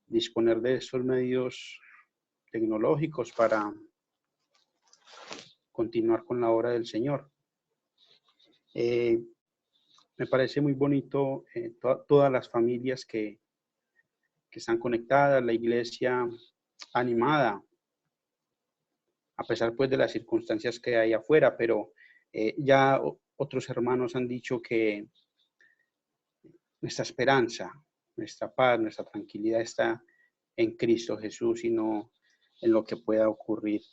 disponer de estos medios tecnológicos para continuar con la obra del Señor. Me parece muy bonito todas las familias que están conectadas, la iglesia animada, a pesar pues de las circunstancias que hay afuera, pero ya otros hermanos han dicho que nuestra esperanza, nuestra paz, nuestra tranquilidad está en Cristo Jesús y no en lo que pueda ocurrir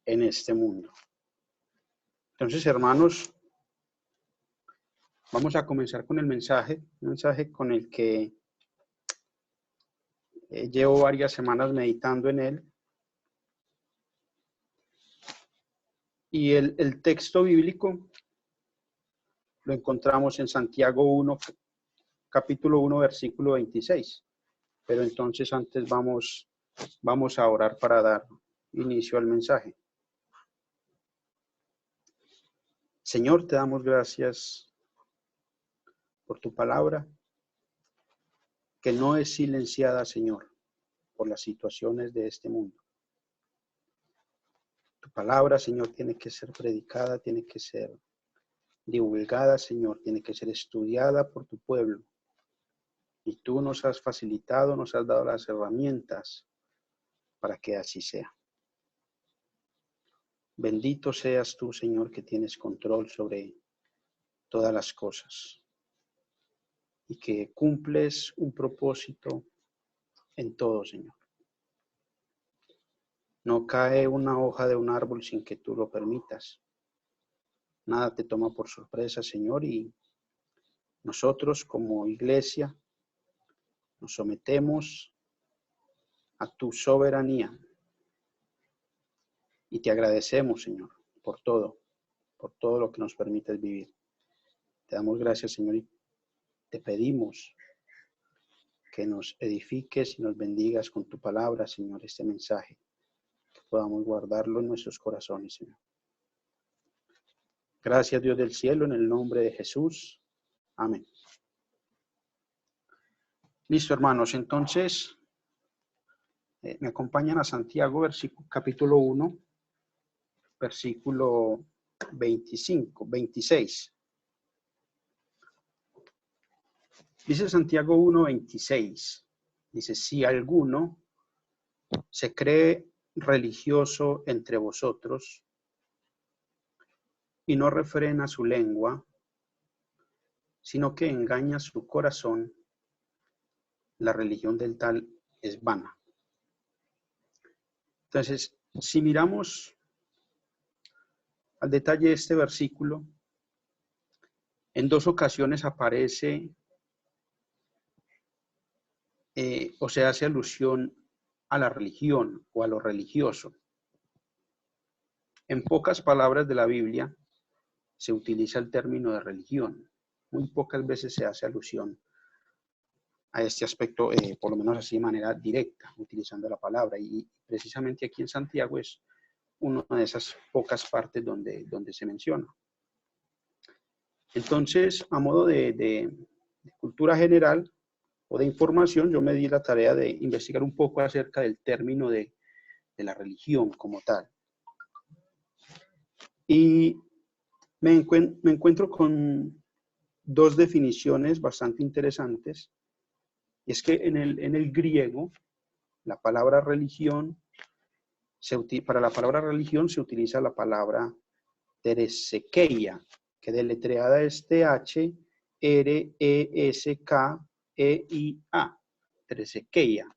en este mundo. Entonces, hermanos, vamos a comenzar con el mensaje, un mensaje con el que llevo varias semanas meditando en él. Y el texto bíblico lo encontramos en Santiago 1, capítulo 1, versículo 26. Pero entonces antes vamos a orar para dar inicio al mensaje. Señor, te damos gracias por tu palabra, que no es silenciada, Señor, por las situaciones de este mundo. Tu palabra, Señor, tiene que ser predicada, tiene que ser divulgada, Señor, tiene que ser estudiada por tu pueblo. Y tú nos has facilitado, nos has dado las herramientas para que así sea. Bendito seas tú, Señor, que tienes control sobre todas las cosas y que cumples un propósito en todo, Señor. No cae una hoja de un árbol sin que tú lo permitas. Nada te toma por sorpresa, Señor, y nosotros como iglesia nos sometemos a tu soberanía y te agradecemos, Señor, por todo lo que nos permites vivir. Te damos gracias, Señor, y te pedimos que nos edifiques y nos bendigas con tu palabra, Señor, este mensaje, que podamos guardarlo en nuestros corazones, Señor. Gracias, Dios del cielo, en el nombre de Jesús. Amén. Listo, hermanos, entonces me acompañan a Santiago, capítulo 1, versículo 26. Dice Santiago 1:26. Dice, si alguno se cree religioso entre vosotros y no refrena su lengua, sino que engaña su corazón, la religión del tal es vana. Entonces, si miramos al detalle de este versículo, en dos ocasiones aparece o se hace alusión a la religión o a lo religioso. En pocas palabras de la Biblia se utiliza el término de religión. Muy pocas veces se hace alusión a este aspecto, por lo menos así de manera directa, utilizando la palabra. Y precisamente aquí en Santiago es una de esas pocas partes donde se menciona. Entonces, a modo de cultura general o de información, yo me di la tarea de investigar un poco acerca del término de la religión como tal. Y me encuentro con dos definiciones bastante interesantes. Y es que en el griego, la palabra religión, para la palabra religión se utiliza la palabra teresekeia, que deletreada es T-H-R-E-S-K-E-I-A, teresekeia.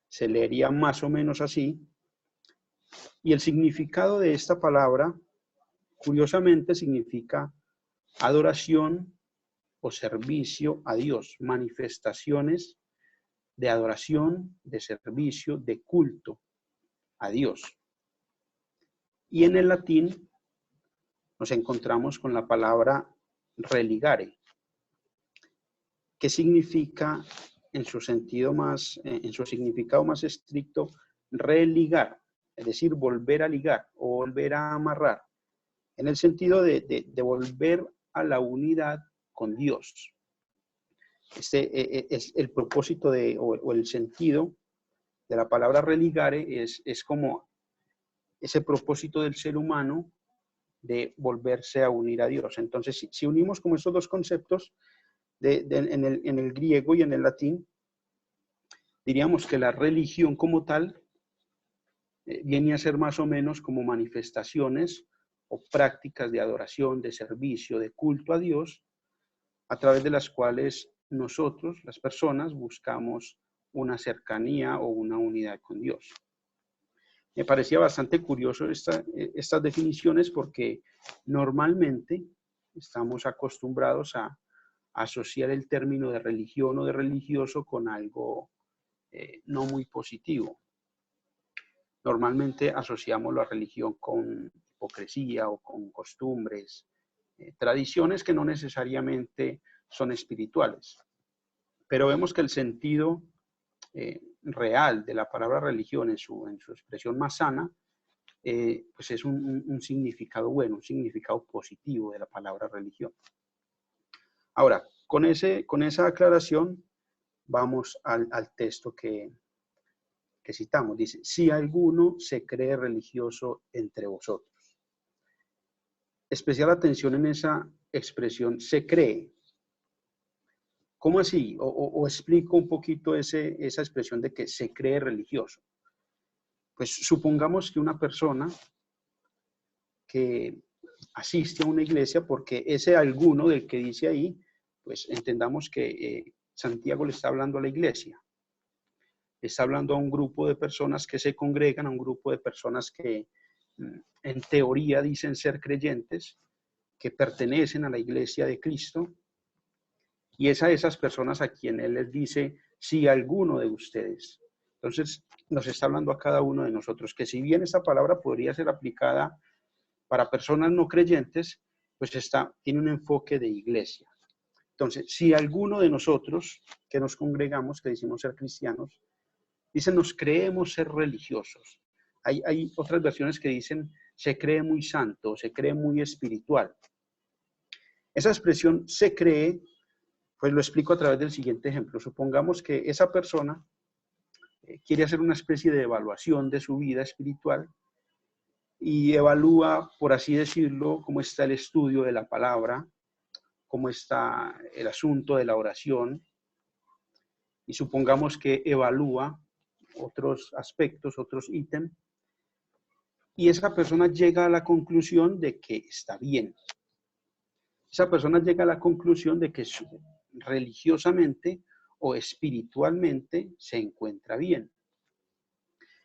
Se leería más o menos así. Y el significado de esta palabra, curiosamente, significa adoración o servicio a Dios, manifestaciones de adoración, de servicio, de culto a Dios. Y en el latín nos encontramos con la palabra religare, que significa en su significado más estricto, religar, es decir, volver a ligar o volver a amarrar, en el sentido de volver a la unidad con Dios. Es el propósito o el sentido de la palabra religare es como ese propósito del ser humano de volverse a unir a Dios. Entonces, si unimos como esos dos conceptos en el griego y en el latín, diríamos que la religión como tal viene a ser más o menos como manifestaciones o prácticas de adoración, de servicio, de culto a Dios, a través de las cuales nosotros, las personas, buscamos una cercanía o una unidad con Dios. Me parecía bastante curioso estas definiciones porque normalmente estamos acostumbrados a asociar el término de religión o de religioso con algo no muy positivo. Normalmente asociamos la religión con hipocresía o con costumbres, tradiciones que no necesariamente son espirituales. Pero vemos que el sentido real de la palabra religión en su expresión más sana, pues es un significado bueno, un significado positivo de la palabra religión. Ahora, con esa aclaración, vamos al texto que citamos. Dice, si alguno se cree religioso entre vosotros. Especial atención en esa expresión, se cree. ¿Cómo así? O explico un poquito esa expresión de que se cree religioso. Pues supongamos que una persona que asiste a una iglesia, porque ese alguno del que dice ahí, pues entendamos que Santiago le está hablando a la iglesia. Está hablando a un grupo de personas que se congregan, a un grupo de personas que en teoría dicen ser creyentes, que pertenecen a la iglesia de Cristo, y es a esas personas a quienes Él les dice, si alguno de ustedes. Entonces, nos está hablando a cada uno de nosotros, que si bien esta palabra podría ser aplicada para personas no creyentes, pues tiene un enfoque de iglesia. Entonces, si alguno de nosotros que nos congregamos, que decimos ser cristianos, dicen nos creemos ser religiosos. Hay otras versiones que dicen se cree muy santo, se cree muy espiritual. Esa expresión se cree, pues lo explico a través del siguiente ejemplo. Supongamos que esa persona quiere hacer una especie de evaluación de su vida espiritual y evalúa, por así decirlo, cómo está el estudio de la palabra, cómo está el asunto de la oración, y supongamos que evalúa otros aspectos, otros ítems, y esa persona llega a la conclusión de que está bien. Esa persona llega a la conclusión de que religiosamente o espiritualmente se encuentra bien.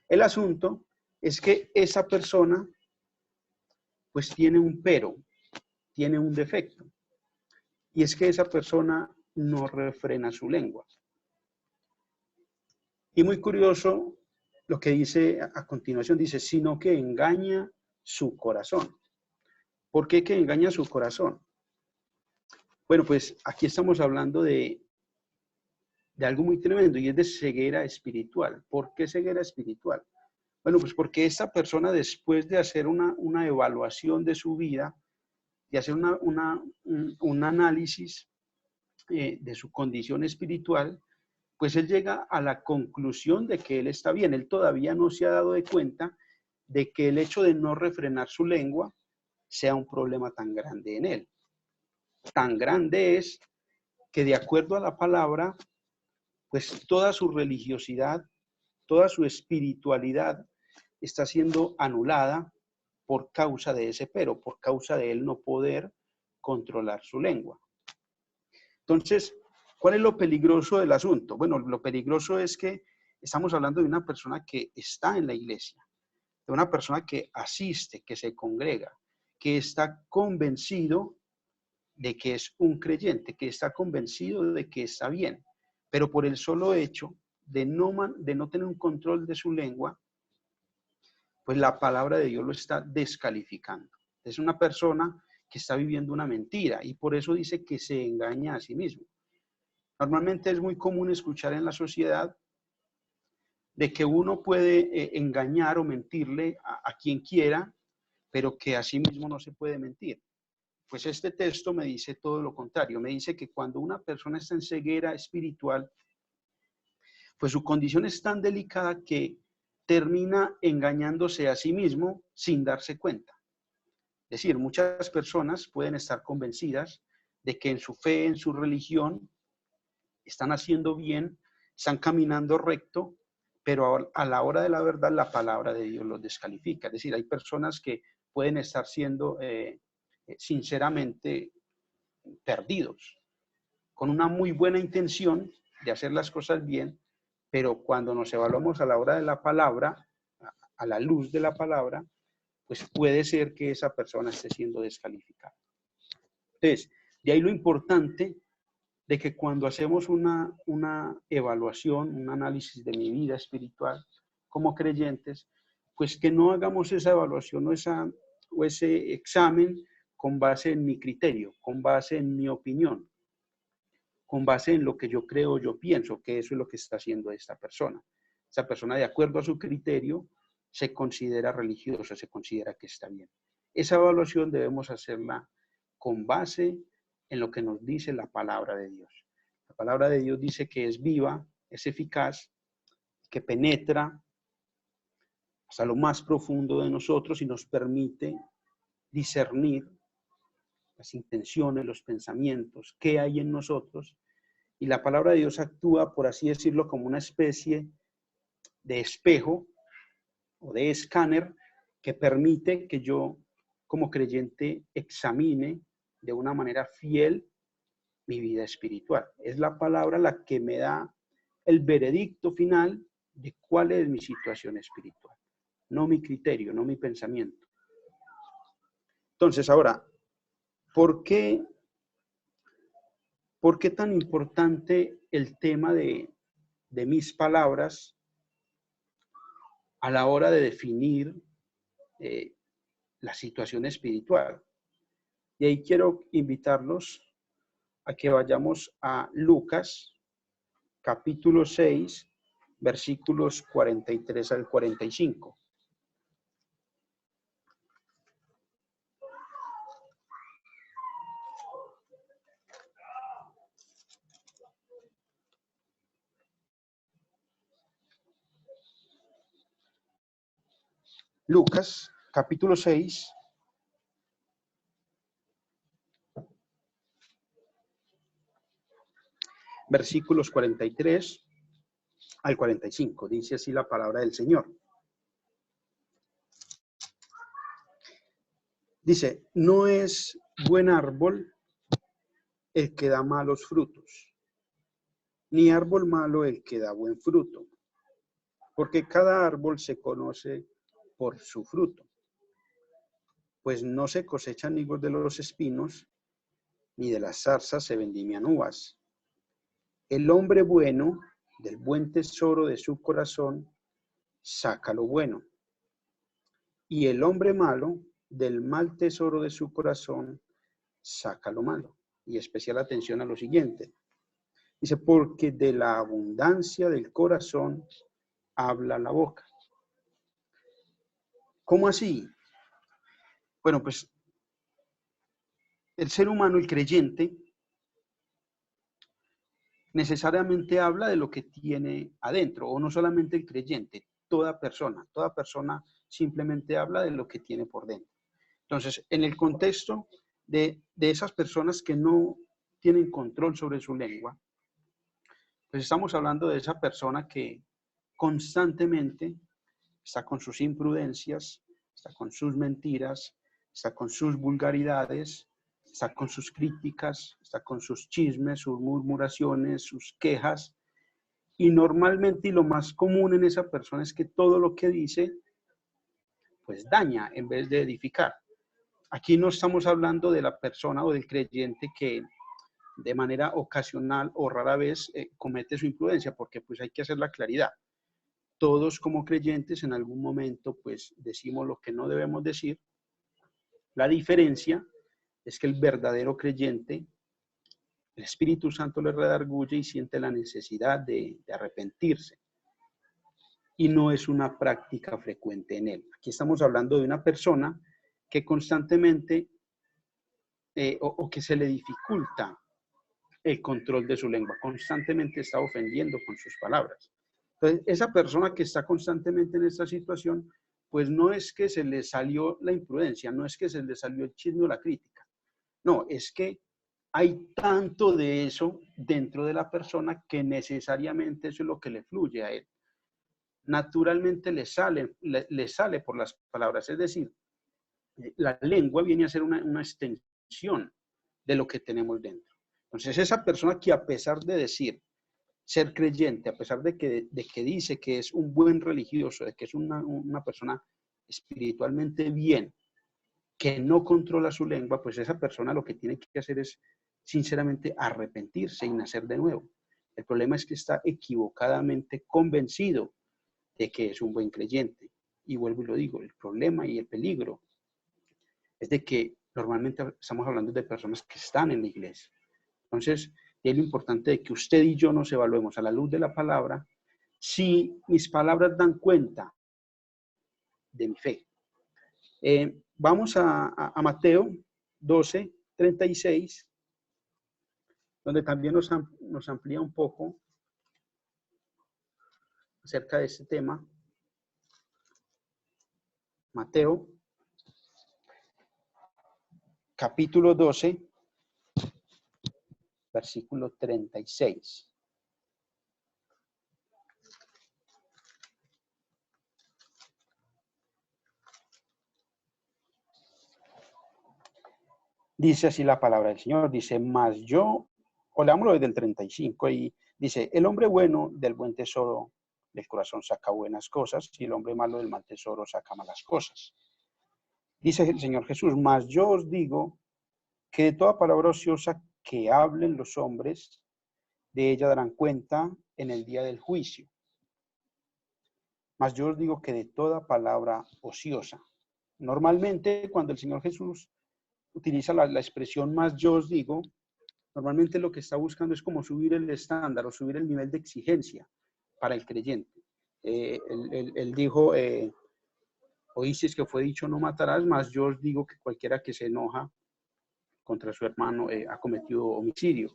El asunto es que esa persona pues tiene un pero, tiene un defecto, y es que esa persona no refrena su lengua. Y muy curioso lo que dice a continuación, dice, sino que engaña su corazón. ¿Por qué que engaña su corazón? Bueno, pues aquí estamos hablando de algo muy tremendo y es de ceguera espiritual. ¿Por qué ceguera espiritual? Bueno, pues porque esta persona después de hacer una evaluación de su vida, de hacer un análisis de su condición espiritual, pues él llega a la conclusión de que él está bien. Él todavía no se ha dado de cuenta de que el hecho de no refrenar su lengua sea un problema tan grande en él. Tan grande es que de acuerdo a la palabra, pues toda su religiosidad, toda su espiritualidad está siendo anulada por causa de ese pero, por causa de él no poder controlar su lengua. Entonces, ¿cuál es lo peligroso del asunto? Bueno, lo peligroso es que estamos hablando de una persona que está en la iglesia, de una persona que asiste, que se congrega, que está convencido de que es un creyente, que está convencido de que está bien, pero por el solo hecho de no tener un control de su lengua, pues la palabra de Dios lo está descalificando. Es una persona que está viviendo una mentira y por eso dice que se engaña a sí mismo. Normalmente es muy común escuchar en la sociedad de que uno puede engañar o mentirle a quien quiera, pero que a sí mismo no se puede mentir. pues este texto me dice todo lo contrario. Me dice que cuando una persona está en ceguera espiritual, pues su condición es tan delicada que termina engañándose a sí mismo sin darse cuenta. Es decir, muchas personas pueden estar convencidas de que en su fe, en su religión, están haciendo bien, están caminando recto, pero a la hora de la verdad la palabra de Dios los descalifica. Es decir, hay personas que pueden estar siendo sinceramente perdidos, con una muy buena intención de hacer las cosas bien, pero cuando nos evaluamos a la hora de la palabra, a la luz de la palabra, pues puede ser que esa persona esté siendo descalificada. Entonces, de ahí lo importante de que cuando hacemos una evaluación, un análisis de mi vida espiritual como creyentes, pues que no hagamos esa evaluación o ese examen con base en mi criterio, con base en mi opinión, con base en lo que yo creo, yo pienso, que eso es lo que está haciendo esta persona. Esta persona, de acuerdo a su criterio, se considera religiosa, se considera que está bien. Esa evaluación debemos hacerla con base en lo que nos dice la palabra de Dios. La palabra de Dios dice que es viva, es eficaz, que penetra hasta lo más profundo de nosotros y nos permite discernir las intenciones, los pensamientos, qué hay en nosotros. Y la palabra de Dios actúa, por así decirlo, como una especie de espejo o de escáner que permite que yo, como creyente, examine de una manera fiel mi vida espiritual. Es la palabra la que me da el veredicto final de cuál es mi situación espiritual. No mi criterio, no mi pensamiento. Entonces, ahora, ¿por qué tan importante el tema de mis palabras a la hora de definir la situación espiritual? Y ahí quiero invitarlos a que vayamos a Lucas, capítulo 6, versículos 43 al 45. Lucas, capítulo 6, versículos 43 al 45. Dice así la palabra del Señor. Dice, no es buen árbol el que da malos frutos, ni árbol malo el que da buen fruto, porque cada árbol se conoce por su fruto. Pues no se cosechan higos de los espinos, ni de las zarzas se vendimian uvas. El hombre bueno, del buen tesoro de su corazón, saca lo bueno. Y el hombre malo, del mal tesoro de su corazón, saca lo malo. Y especial atención a lo siguiente. Dice, porque de la abundancia del corazón habla la boca. ¿Cómo así? Bueno, pues el ser humano, el creyente, necesariamente habla de lo que tiene adentro, o no solamente el creyente, toda persona simplemente habla de lo que tiene por dentro. Entonces, en el contexto de esas personas que no tienen control sobre su lengua, pues estamos hablando de esa persona que constantemente está con sus imprudencias, está con sus mentiras, está con sus vulgaridades, está con sus críticas, está con sus chismes, sus murmuraciones, sus quejas. Y normalmente, y lo más común en esa persona es que todo lo que dice, pues daña en vez de edificar. Aquí no estamos hablando de la persona o del creyente que de manera ocasional o rara vez comete su imprudencia, porque pues hay que hacer la claridad. Todos como creyentes en algún momento pues decimos lo que no debemos decir. La diferencia es que el verdadero creyente, el Espíritu Santo le redarguye y siente la necesidad de arrepentirse. Y no es una práctica frecuente en él. Aquí estamos hablando de una persona que constantemente o que se le dificulta el control de su lengua. Constantemente está ofendiendo con sus palabras. Entonces, esa persona que está constantemente en esta situación, pues no es que se le salió la imprudencia, no es que se le salió el chisme o la crítica. No, es que hay tanto de eso dentro de la persona que necesariamente eso es lo que le fluye a él. Naturalmente le sale por las palabras, es decir, la lengua viene a ser una extensión de lo que tenemos dentro. Entonces, esa persona que a pesar de decir ser creyente, a pesar de que dice que es un buen religioso, de que es una persona espiritualmente bien, que no controla su lengua, pues esa persona lo que tiene que hacer es sinceramente arrepentirse y nacer de nuevo. El problema es que está equivocadamente convencido de que es un buen creyente. Y vuelvo y lo digo, el problema y el peligro es de que normalmente estamos hablando de personas que están en la iglesia. Entonces, es lo importante de que usted y yo nos evaluemos a la luz de la palabra si mis palabras dan cuenta de mi fe. Vamos a Mateo 12, 36, donde también nos amplía un poco acerca de este tema. Mateo, capítulo 12, versículo 36. Dice así la palabra del Señor, dice, mas yo, o leámoslo desde el 35, y dice, el hombre bueno del buen tesoro del corazón saca buenas cosas, y el hombre malo del mal tesoro saca malas cosas. Dice el Señor Jesús, mas yo os digo que de toda palabra ociosa que hablen los hombres, de ella darán cuenta en el día del juicio. Mas yo os digo que de toda palabra ociosa. Normalmente, cuando el Señor Jesús utiliza la expresión más yo os digo, normalmente lo que está buscando es como subir el estándar o subir el nivel de exigencia para el creyente. Él dijo, oísteis que fue dicho no matarás, mas yo os digo que cualquiera que se enoja contra su hermano ha cometido homicidio.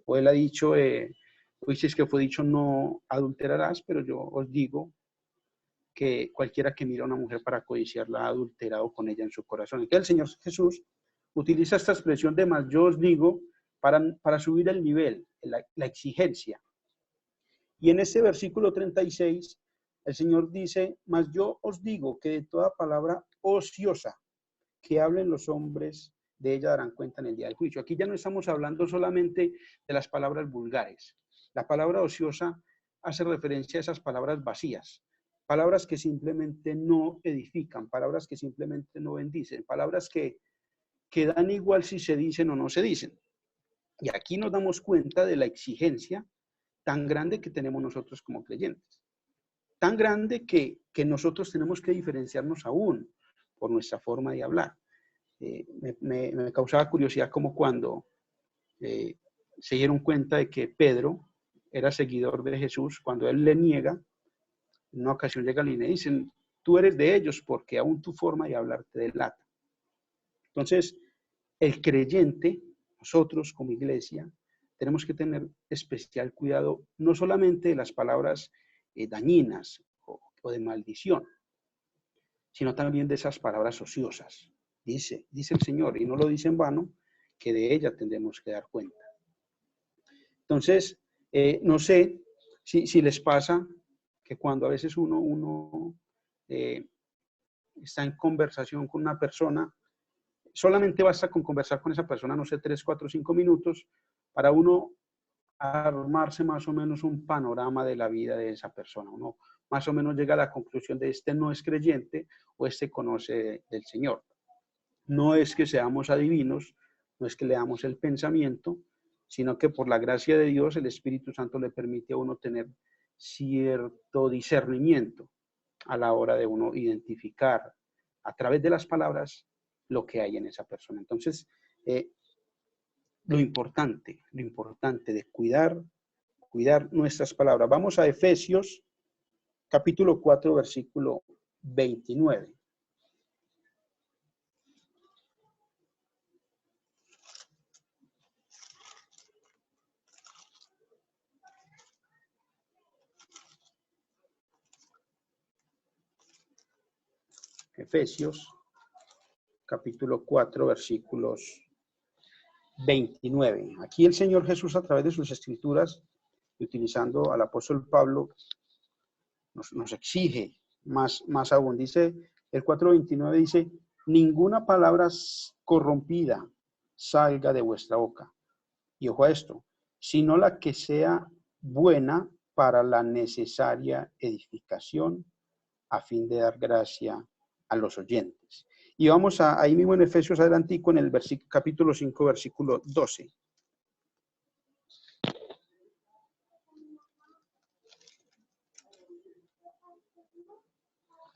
O él ha dicho, oísteis que fue dicho no adulterarás, pero yo os digo que cualquiera que mira a una mujer para codiciarla ha adulterado con ella en su corazón. Entonces el Señor Jesús utiliza esta expresión de más yo os digo para subir el nivel, la exigencia. Y en este versículo 36, el Señor dice, mas yo os digo que de toda palabra ociosa que hablen los hombres, de ella darán cuenta en el día del juicio. Aquí ya no estamos hablando solamente de las palabras vulgares. La palabra ociosa hace referencia a esas palabras vacías, palabras que simplemente no edifican, palabras que simplemente no bendicen, palabras que dan igual si se dicen o no se dicen. Y aquí nos damos cuenta de la exigencia tan grande que tenemos nosotros como creyentes. Tan grande que nosotros tenemos que diferenciarnos aún por nuestra forma de hablar. Me causaba curiosidad como cuando se dieron cuenta de que Pedro era seguidor de Jesús, cuando él le niega, en una ocasión llegan y le dicen, tú eres de ellos porque aún tu forma de hablar te delata. Entonces, el creyente, nosotros como iglesia, tenemos que tener especial cuidado no solamente de las palabras dañinas o de maldición, sino también de esas palabras ociosas. Dice el Señor, y no lo dice en vano, que de ella tendremos que dar cuenta. Entonces, no sé si les pasa que cuando a veces uno está en conversación con una persona, solamente basta con conversar con esa persona, no sé, 3, 4, 5 minutos, para uno armarse más o menos un panorama de la vida de esa persona. Uno más o menos llega a la conclusión de este no es creyente o este conoce del Señor. No es que seamos adivinos, no es que leamos el pensamiento, sino que por la gracia de Dios el Espíritu Santo le permite a uno tener cierto discernimiento a la hora de uno identificar a través de las palabras lo que hay en esa persona. Entonces, lo importante de cuidar nuestras palabras. Vamos a Efesios, capítulo 4, versículo 29. Efesios, capítulo 4, versículos 29. Aquí el Señor Jesús, a través de sus escrituras, utilizando al apóstol Pablo, nos exige más aún. Dice el 4:29, dice, ninguna palabra corrompida salga de vuestra boca. Y ojo a esto, sino la que sea buena para la necesaria edificación, a fin de dar gracia a los oyentes. Y vamos ahí mismo en Efesios adelantico, en el capítulo 5, versículo 12.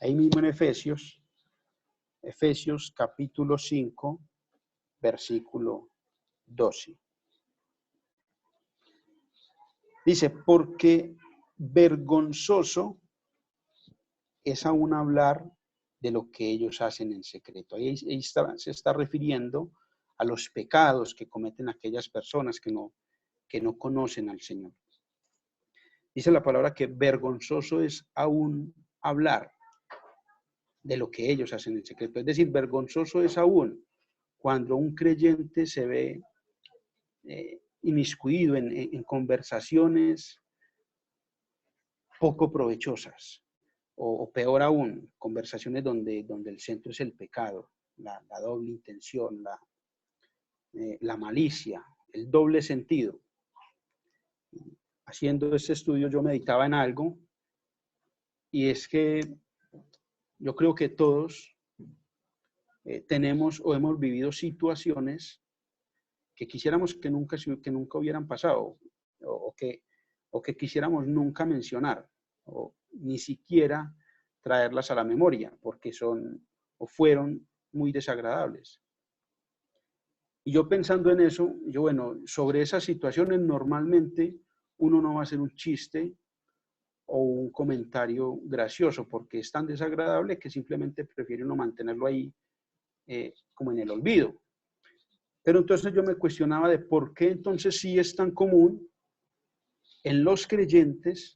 Ahí mismo en Efesios capítulo 5, versículo 12. Dice, porque vergonzoso es aún hablar de lo que ellos hacen en secreto. Ahí se está refiriendo a los pecados que cometen aquellas personas que no conocen al Señor. Dice la palabra que vergonzoso es aún hablar de lo que ellos hacen en secreto. Es decir, vergonzoso es aún cuando un creyente se ve inmiscuido en conversaciones poco provechosas, o peor aún, conversaciones donde el centro es el pecado, la doble intención, la malicia, el doble sentido. Haciendo este estudio yo meditaba en algo, y es que yo creo que todos tenemos o hemos vivido situaciones que quisiéramos que nunca hubieran pasado, o que quisiéramos nunca mencionar, o ni siquiera traerlas a la memoria, porque son o fueron muy desagradables. Y yo pensando en eso, sobre esas situaciones normalmente uno no va a hacer un chiste o un comentario gracioso, porque es tan desagradable que simplemente prefiere uno mantenerlo ahí como en el olvido. Pero entonces yo me cuestionaba de por qué entonces sí es tan común en los creyentes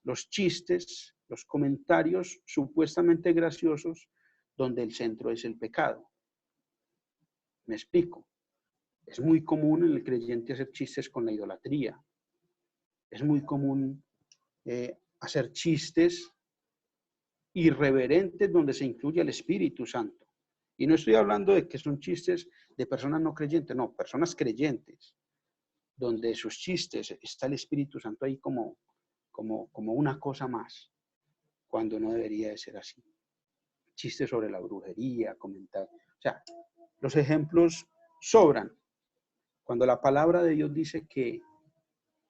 los chistes, los comentarios supuestamente graciosos donde el centro es el pecado. Me explico. Es muy común en el creyente hacer chistes con la idolatría. Es muy común hacer chistes irreverentes donde se incluye al Espíritu Santo. Y no estoy hablando de que son chistes de personas no creyentes, no, personas creyentes, donde sus chistes está el Espíritu Santo ahí como una cosa más, cuando no debería de ser así. Chistes sobre la brujería, comentarios. O sea, los ejemplos sobran. Cuando la palabra de Dios dice que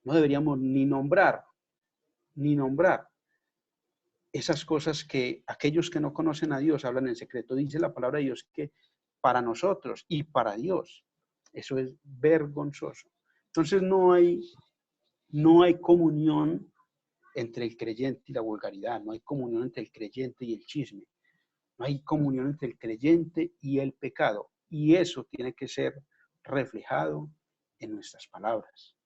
no deberíamos ni nombrar esas cosas que aquellos que no conocen a Dios hablan en secreto. Dice la palabra de Dios que para nosotros y para Dios eso es vergonzoso. Entonces no hay comunión entre el creyente y la vulgaridad, no hay comunión entre el creyente y el chisme, no hay comunión entre el creyente y el pecado, y eso tiene que ser reflejado en nuestras palabras,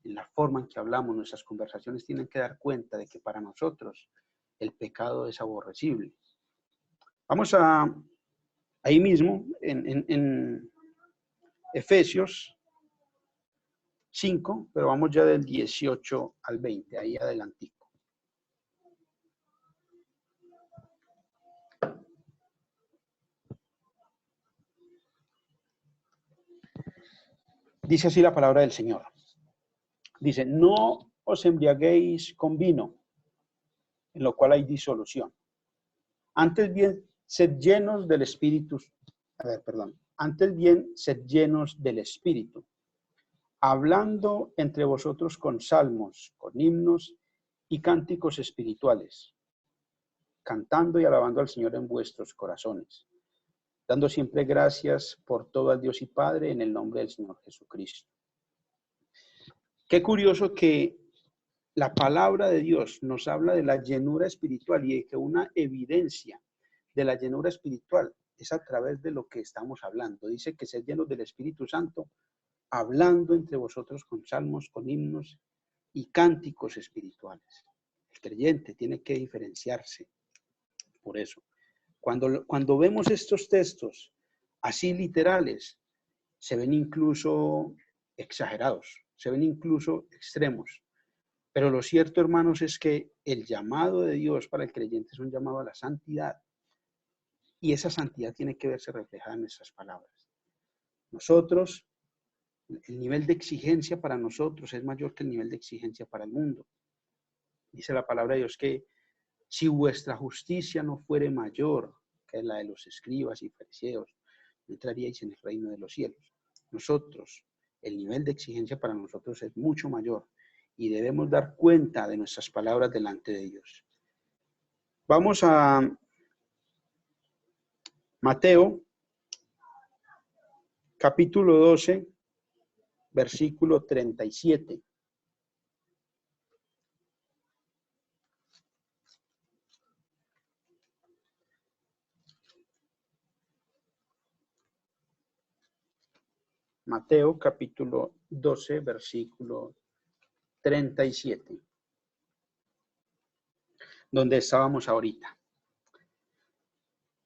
en la forma en que hablamos. Nuestras conversaciones tienen que dar cuenta de que para nosotros el pecado es aborrecible. Vamos ahí mismo en Efesios 5, pero vamos ya del 18 al 20, ahí adelantico. Dice así la palabra del Señor. Dice, no os embriaguéis con vino, en lo cual hay disolución. Antes bien, sed llenos del Espíritu. Antes bien, sed llenos del Espíritu, hablando entre vosotros con salmos, con himnos y cánticos espirituales, cantando y alabando al Señor en vuestros corazones, dando siempre gracias por todo al Dios y Padre en el nombre del Señor Jesucristo. Qué curioso que la palabra de Dios nos habla de la llenura espiritual, y de que una evidencia de la llenura espiritual es a través de lo que estamos hablando. Dice que sed llenos del Espíritu Santo, hablando entre vosotros con salmos, con himnos y cánticos espirituales. El creyente tiene que diferenciarse por eso. Cuando vemos estos textos así literales, se ven incluso exagerados, se ven incluso extremos. Pero lo cierto, hermanos, es que el llamado de Dios para el creyente es un llamado a la santidad. Y esa santidad tiene que verse reflejada en nuestras palabras. Nosotros, el nivel de exigencia para nosotros es mayor que el nivel de exigencia para el mundo. Dice la palabra de Dios que si vuestra justicia no fuere mayor que la de los escribas y fariseos, no entraríais en el reino de los cielos. Nosotros, el nivel de exigencia para nosotros es mucho mayor y debemos dar cuenta de nuestras palabras delante de Dios. Vamos a Mateo, capítulo 12, versículo 37. Mateo, capítulo 12, versículo 37. Donde estábamos ahorita.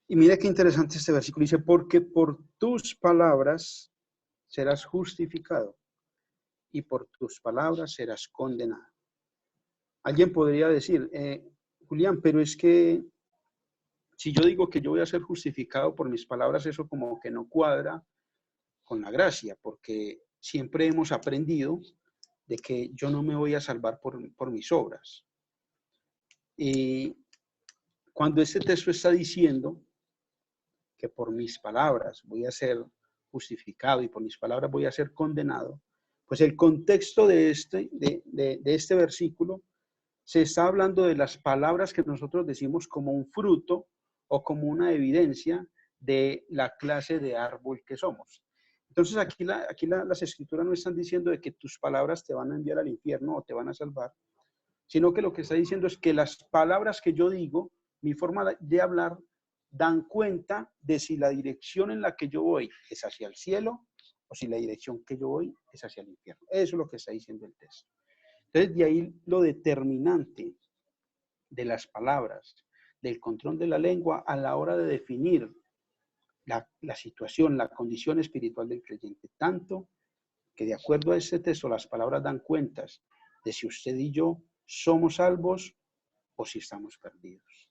Y mire qué interesante este versículo. Dice, porque por tus palabras serás justificado y por tus palabras serás condenado. Alguien podría decir, Julián, pero es que si yo digo que yo voy a ser justificado por mis palabras, eso como que no cuadra con la gracia, porque siempre hemos aprendido de que yo no me voy a salvar por mis obras. Y cuando este texto está diciendo que por mis palabras voy a ser justificado y por mis palabras voy a ser condenado, pues el contexto de este versículo se está hablando de las palabras que nosotros decimos como un fruto o como una evidencia de la clase de árbol que somos. Entonces aquí las escrituras no están diciendo de que tus palabras te van a enviar al infierno o te van a salvar, sino que lo que está diciendo es que las palabras que yo digo, mi forma de hablar, dan cuenta de si la dirección en la que yo voy es hacia el cielo o si la dirección que yo voy es hacia el infierno. Eso es lo que está diciendo el texto. Entonces, de ahí lo determinante de las palabras, del control de la lengua a la hora de definir la situación, la condición espiritual del creyente. Tanto que de acuerdo a este texto, las palabras dan cuentas de si usted y yo somos salvos o si estamos perdidos.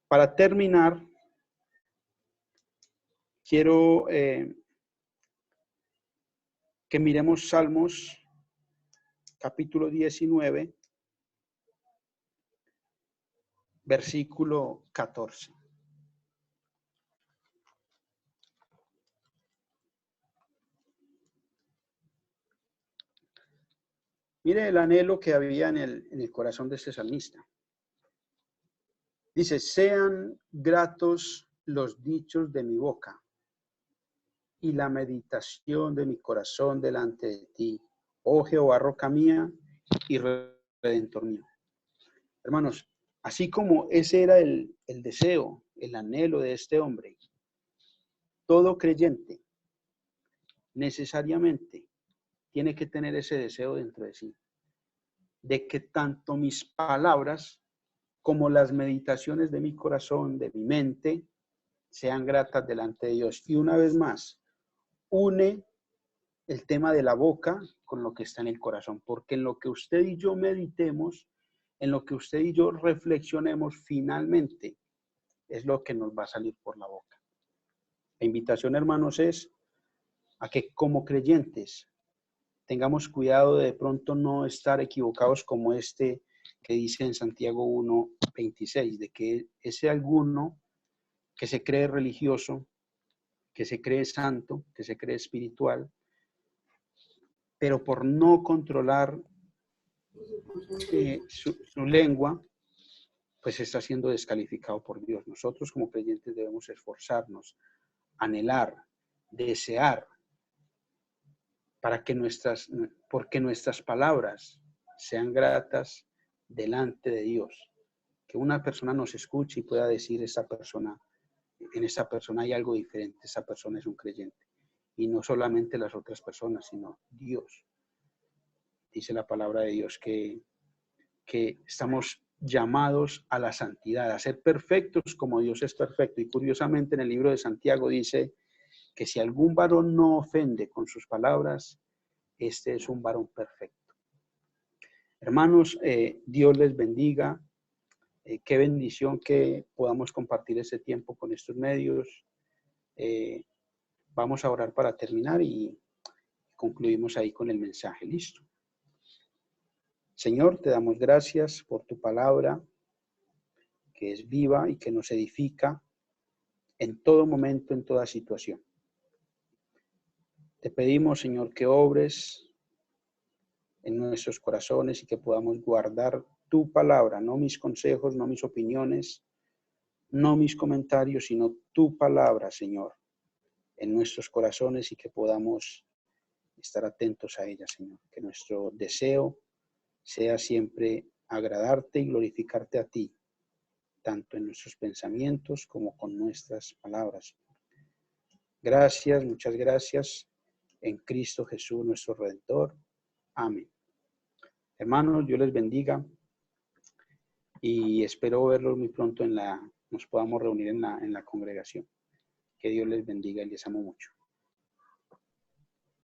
Para terminar, quiero que miremos Salmos, capítulo 19, versículo 14. Mire el anhelo que había en el corazón de este salmista. Dice, sean gratos los dichos de mi boca y la meditación de mi corazón delante de ti, oh Jehová, roca mía y redentor mío. Hermanos, así como ese era el deseo, el anhelo de este hombre, todo creyente necesariamente tiene que tener ese deseo dentro de sí, de que tanto mis palabras como las meditaciones de mi corazón, de mi mente, sean gratas delante de Dios. Y una vez más, une el tema de la boca con lo que está en el corazón, porque en lo que usted y yo meditemos, en lo que usted y yo reflexionemos, finalmente es lo que nos va a salir por la boca. La invitación, hermanos, es a que como creyentes tengamos cuidado de pronto no estar equivocados como este que dice en Santiago 1:26, de que ese alguno que se cree religioso, que se cree santo, que se cree espiritual, pero por no controlar su lengua, pues está siendo descalificado por Dios. Nosotros como creyentes debemos esforzarnos, anhelar, desear, porque nuestras palabras sean gratas delante de Dios. Que una persona nos escuche y pueda decir, en esa persona hay algo diferente, esa persona es un creyente. Y no solamente las otras personas, sino Dios. Dice la palabra de Dios que estamos llamados a la santidad, a ser perfectos como Dios es perfecto. Y curiosamente en el libro de Santiago dice que si algún varón no ofende con sus palabras, este es un varón perfecto. Hermanos, Dios les bendiga. Qué bendición que podamos compartir este tiempo con estos medios. Vamos a orar para terminar y concluimos ahí con el mensaje. Listo. Señor, te damos gracias por tu palabra, que es viva y que nos edifica en todo momento, en toda situación. Te pedimos, Señor, que obres en nuestros corazones y que podamos guardar tu palabra, no mis consejos, no mis opiniones, no mis comentarios, sino tu palabra, Señor, en nuestros corazones y que podamos estar atentos a ella, Señor. Que nuestro deseo sea siempre agradarte y glorificarte a ti, tanto en nuestros pensamientos como con nuestras palabras. Gracias, muchas gracias, en Cristo Jesús, nuestro Redentor. Amén. Hermanos, Dios les bendiga y espero verlos muy pronto nos podamos reunir en la congregación. Que Dios les bendiga y les amo mucho.